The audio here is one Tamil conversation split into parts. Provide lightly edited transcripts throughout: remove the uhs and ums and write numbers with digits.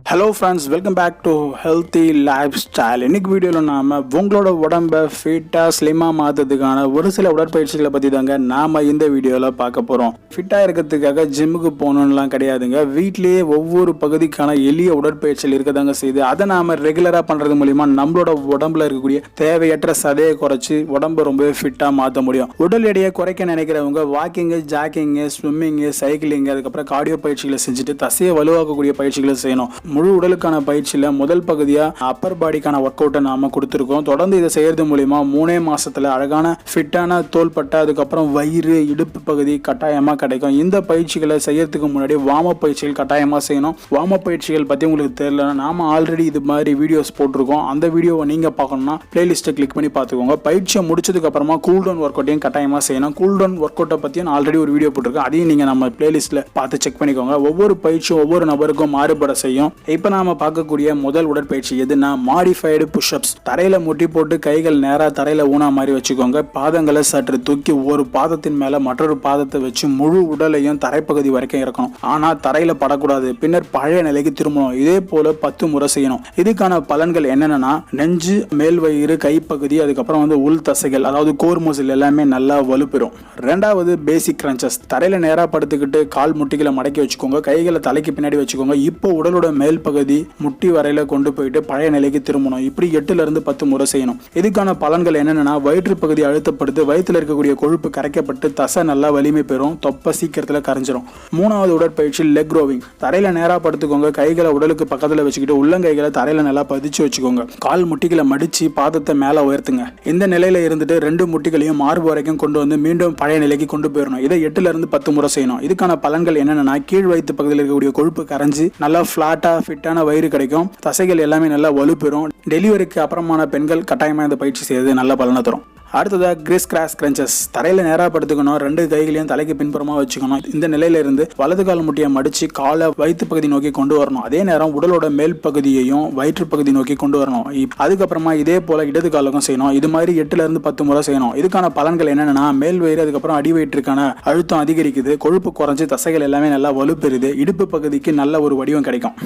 Hello friends, welcome back to Healthy Lifestyle. இன்னைக்கு வீடியோல நாம உங்களோட உடம்ப ஃபிட்டா ஸ்லிமா மாத்துறதுக்கான ஒரு சில உடற்பயிற்சிகளை பத்தி தாங்க நாம இந்த வீடியோல பார்க்க போறோம். ஃபிட்டா இருக்கிறதுக்காக ஜிம்முக்கு போகணும்லாம் கிடையாதுங்க. வீட்லயே ஒவ்வொரு பகுதிக்கான எளிய உடற்பயிற்சிகள் இருக்கதாங்க செய்யுது. அதை நாம ரெகுலரா பண்றது மூலமா நம்மளோட உடம்புல இருக்கக்கூடிய தேவையற்ற சதையை குறைச்சு உடம்பு ரொம்ப ஃபிட்டா மாற்ற முடியும். உடல் எடையை குறைக்க நினைக்கிறவங்க வாக்கிங், ஜாக்கிங், ஸ்விம்மிங், சைக்கிளிங், அதுக்கப்புறம் கார்டியோ பயிற்சிகளை செஞ்சுட்டு தசையை வலுவாக்கக்கூடிய பயிற்சிகளை செய்யணும். முழு உடலுக்கான பயிற்சியில முதல் பகுதியா அப்பர் பாடிக்கான ஒர்க் அவுட்டை நாம கொடுத்துருக்கோம். தொடர்ந்து இதை செய்யறது மூலியமா 3 மாசத்துல அழகான ஃபிட்டான தோள்பட்டை, அதுக்கப்புறம் வயிறு, இடுப்பு பகுதி கட்டாயமா கிடைக்கும். இந்த பயிற்சிகளை செய்யறதுக்கு முன்னாடி வார்ம் அப் பயிற்சிகள் கட்டாயமா செய்யணும். வார்ம் அப் பயிற்சிகள் பத்தி உங்களுக்கு தெரியல, நாம ஆல்ரெடி இது மாதிரி வீடியோஸ் போட்டிருக்கோம். அந்த வீடியோவை நீங்க பார்க்கணும்னா பிளேலிஸ்ட்டை கிளிக் பண்ணி பார்த்துக்கோங்க. பயிற்சியை முடிச்சதுக்கு அப்புறமா கூல் டவுன் ஒர்க் அவுட்டையும் கட்டாயமா செய்யணும். கூல் டவுன் ஒர்க் அவுட்டை பத்தி நான் ஆல்ரெடி ஒரு வீடியோ போட்டிருக்கேன், அதையும் நீங்க நம்ம பிளேலிஸ்ட்ல பார்த்து செக் பண்ணிக்கோங்க. ஒவ்வொரு பயிற்சியும் ஒவ்வொரு நபருக்கும் மாறுபட செய்யும். இப்போ நாம பார்க்கக்கூடிய முதல் உடற்பயிற்சி எதுனா மாடிஃபைடு புஷ்அப்ஸ். தரையில முட்டி போட்டு கைகள் நேரா தரையில ஊனா மாதிரி வச்சுக்கோங்க. பாதங்களை சற்று தூக்கி ஒரு பாதத்தின் மேல மற்றொரு பாதத்தை வச்சு முழு உடலையும் தரைப்பகுதி வரைக்கும் இறக்கணும். ஆனா தரையில படக்கூடாது. பின்னர் பழைய நிலைக்கு திரும்பணும். இதே போல 10 முறை செய்யணும். இதுக்கான பலன்கள் என்னன்னா நெஞ்சு, மேல் வயிறு, கைப்பகுதி, அதுக்கப்புறம் உள் தசைகள், அதாவது கோர் மசில் எல்லாமே நல்லா வலுப்பெறும். ரெண்டாவது பேசிக் கிரன்ச்சஸ். தரையில நேரா படுத்துக்கிட்டு கால் முட்டிகளை மடக்கி வச்சுக்கோங்க. கைகளை தலைக்கு பின்னாடி வச்சுக்கோங்க. இப்போ உடலோட மேல் பகுதி முட்டி வரையில கொண்டு போயிட்டு பழைய நிலைக்கு திரும்பணும். இப்படி 8 to 10 முறை செய்யணும். இதுக்கான பலன்கள் என்னன்னா வயிற்று பகுதி அழுத்தப்படுது, வயிற்றுல இருக்கக்கூடிய கொழுப்பு கரைக்கப்பட்டு தசை நல்லா வலிமை பெறும், தொப்பை சீக்கிரத்துல கரைஞ்சிரும். மூணாவது உடற்பயிற்சி லெக் ரோவிங். தரையில நேரா படுத்துக்கோங்க. கைகளை உடலுக்கு பக்கத்துல வச்சுக்கிட்டு உள்ளங்கைகளை தரையில நல்லா பதிச்சு வச்சுக்கோங்க. கால் முட்டிகளை மடிச்சு பாதத்தை மேல உயர்த்துங்க. இந்த நிலையில இருந்துட்டு 2 முட்டிகளையும் மார்பு வரைக்கும் கொண்டு வந்து மீண்டும் பழைய நிலைக்கு கொண்டு போயிடணும். இதை 8 to 10 முறை செய்யணும். இதுக்கான பலன்கள் என்னன்னா கீழ் வயிற்று பகுதியில் இருக்கக்கூடிய கொழுப்பு கரைஞ்சு நல்லா பிளாட்டா ஃபிட்டான வயிறு கிடைக்கும். தசைகள் எல்லாமே நல்லா வலுப்பெறும். டெலிவரிக்கு அப்புறமான பெண்கள் கட்டாயமா இந்த பயிற்சி செய்யறது நல்ல பலனை தரும். அடுத்ததா கிரிஸ் கிராஸ் கிரன்ச்சஸ். தரையில நேரா படுத்துக்கணும். 2 கைகளையும் தலைக்கு பின்புறமா வச்சுக்கணும். இந்த நிலையில இருந்து வலது கால் முட்டியை மடிச்சு காலை வயிற்று பகுதி நோக்கி கொண்டு வரணும். அதே நேரம் உடலோட மேல் பகுதியையும் வயிற்று பகுதி நோக்கி கொண்டு வரணும். அதுக்கப்புறமா இதே போல இடது காலுக்கும் செய்யணும். இது மாதிரி 8 to 10 முறை செய்யணும். இதுக்கான பலன்கள் என்னன்னா மேல் வயிறு, அதுக்கப்புறம் அடி வயிற்றுக்கான அழுத்தம் அதிகரிக்குது, கொழுப்பு குறைஞ்சு தசைகள் எல்லாமே நல்லா வலுப்பெறுது, இடுப்பு பகுதிக்கு நல்ல ஒரு வடிவம் கிடைக்கும்.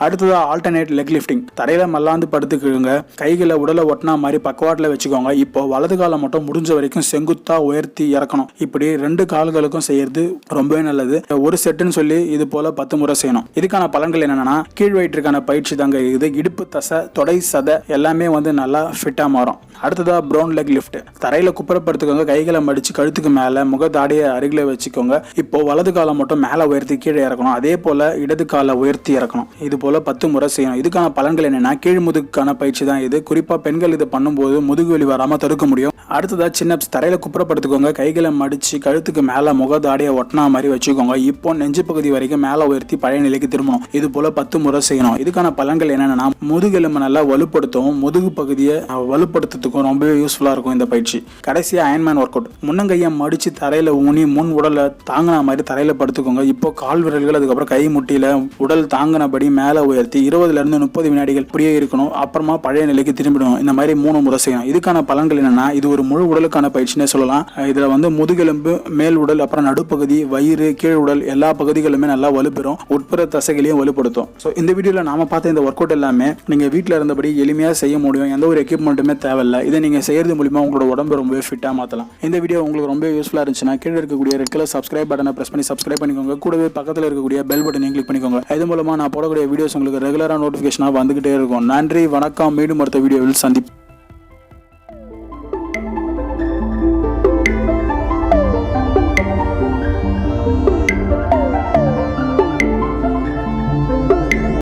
அடுத்ததா ஆல்டர்னேட் லெக் லிஃப்டிங். தரையில மல்லாந்து படுத்துக்கிடுங்க. கைகளை உடலை ஒட்டினா மாதிரி பக்கவாட்டில் வச்சுக்கோங்க. இப்போ வலது காலை மட்டும் முடிஞ்ச வரைக்கும் செங்குத்தா உயர்த்தி இறக்கணும். இப்படி 2 கால்களுக்கும் செய்யறது ரொம்பவே நல்லது. ஒரு செட்டுன்னு சொல்லி இது போல 10 முறை செய்யணும். இதுக்கான பலன்கள் என்னன்னா கீழ் வயிற்றுக்கான பயிற்சி தாங்க இது. இடுப்பு தசை, தொடை சதை எல்லாமே நல்லா ஃபிட்டா மாறும். அடுத்ததா ப்ரௌன் லெக் லிஃப்ட். தரையில குப்புறப்படுத்துக்கோங்க. கைகளை மடிச்சு கழுத்துக்கு மேல முகதாடியை அருகில வச்சுக்கோங்க. இப்போ வலது காலை மட்டும் மேல உயர்த்தி கீழே இறக்கணும். அதே போல இடது காலை உயர்த்தி இறக்கணும். இது போல 10 முறை செய்யணும். இதுக்கான பலன்கள் என்னன்னா கீழ் முதுகுக்கான பயிற்சி தான் இது. குறிப்பா பெண்கள் இதை பண்ணும்போது முதுகு வலி வராம தடுக்க முடியும். அடுத்ததா சின்னப்ஸ். தரையில குப்புறப்படுத்துக்கோங்க. கைகளை மடிச்சு கழுத்துக்கு மேல முகதாடியை ஒட்டினா மாதிரி வச்சுக்கோங்க. இப்போ நெஞ்சு பகுதி வரைக்கும் மேல உயர்த்தி பழைய நிலைக்கு திரும்பணும். இது போல 10 முறை செய்யணும். இதுக்கான பலன்கள் என்னன்னா முதுகெலும்பு நல்லா வலுப்படுத்தவும், முதுகு பகுதியை வலுப்படுத்துறதுக்கும் ரொம்பவே யூஸ்ஃபுல்லா இருக்கும் இந்த பயிற்சி. கடைசியா அயன்மேன் ஒர்க் அவுட். முன்னங்கையை மடிச்சு தரையில ஊனி முன் உடலை தாங்கின மாதிரி தரையில படுத்துக்கோங்க. இப்போ கால் விரல்கள், அதுக்கப்புறம் கை முட்டியில உடல் தாங்கினபடி மேல உயர்த்தி 20 to 30 வினாடிகள் இப்படியே இருக்கணும். அப்புறமா பழைய நிலைக்கு திரும்பிடணும். இந்த மாதிரி 3 முறை செய்யணும். இதுக்கான பலன்கள் என்னன்னா இது ஒரு முழு உடலுக்கான பயிற்சினே சொல்லலாம். இதுல முதுகெலும்பு, மேல் உடல், அப்புறம் நடுப்பகுதி, வயிறு, கீழ் உடல் எல்லா பகுதிகளுமே நல்லா வலுப்பெறும். உட்புற தசைகளையும் வலுப்படுத்தும். ஸோ இந்த வீடியோல நாம பார்த்த இந்த ஒர்க் அவுட் எல்லாமே நீங்க வீட்டில் இருந்தபடி எளிமையா செய்ய முடியும். எந்த ஒரு எக்யூப்மெண்ட்டுமே தேவையில்லை. இதை நீங்க செய்யறது மூலமா உங்களோட உடம்பு ரொம்பவே ஃபிட்டா மாத்தலாம். இந்த வீடியோ உங்களுக்கு ரொம்ப யூஸ்ஃபுல்லா இருந்துச்சுன்னா கீழே இருக்கக்கூடிய ரெட் கலர் சப்ஸ்கிரைப் பட்டனை பிரஸ் பண்ணி சப்ஸ்கிரைப் பண்ணிக்கோங்க. கூடவே பக்கத்தில் இருக்கக்கூடிய பெல் பட்டனையும் கிளிக் பண்ணிக்கோங்க. இது மூலமா நான் போடக்கூடிய வீடியோஸ் உங்களுக்கு ரெகுலரா நோட்டிபிகேஷனா வந்துகிட்டே இருக்கும். நன்றி, வணக்கம். மீண்டும் அடுத்த வீடியோவில் சந்திப்போம்.